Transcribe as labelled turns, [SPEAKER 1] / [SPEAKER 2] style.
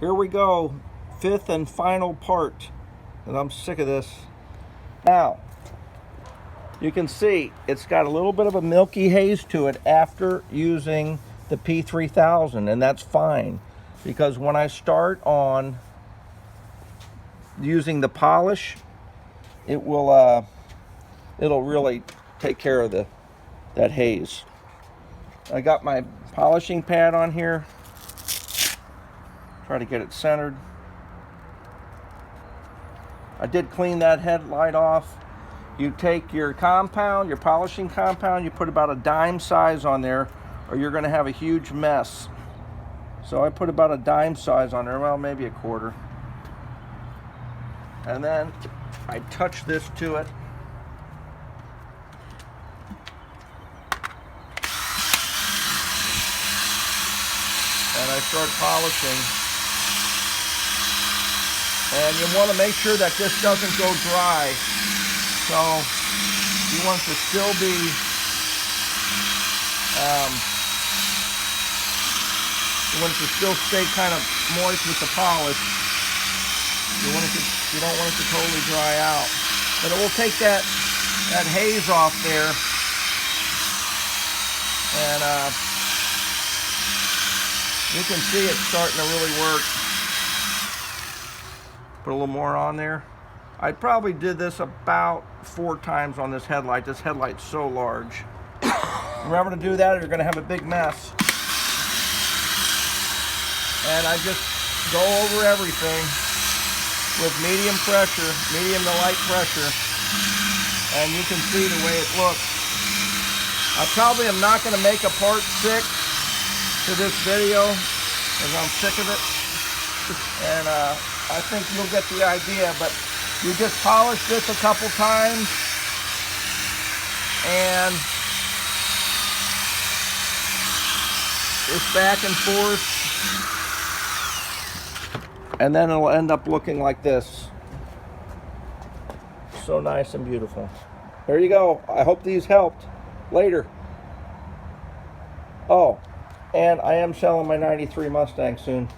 [SPEAKER 1] here we go. Fifth and final part. And I'm sick of this. Now, you can see it's got a little bit of a milky haze to it after using the P3000, and that's fine. Because when I start on using the polish, it'll really take care of that haze. I got my polishing pad on here. Try to get it centered. I did clean that headlight off. You take your compound, your polishing compound, you put about a dime size on there, or you're going to have a huge mess. So I put about a dime size on there, well, maybe a quarter. And then I touch this to it. And I start polishing. And you want to make sure that this doesn't go dry. So you want it to still be you want it to still stay kind of moist with the polish. You don't want it to totally dry out. But it will take that haze off there. And you can see it's starting to really work. Put a little more on there. I probably did this about 4 times on this headlight. This headlight's so large. Remember to do that or you're gonna have a big mess. And I just go over everything with medium pressure, medium to light pressure. And you can see the way it looks. I probably am not gonna make a part 6 to this video because I'm sick of it. And I think you'll get the idea, but you just polish this a couple times and it's back and forth, and then it'll end up looking like this. So nice and beautiful. There you go. I hope these helped. Later. Oh, and I am selling my '93 Mustang soon.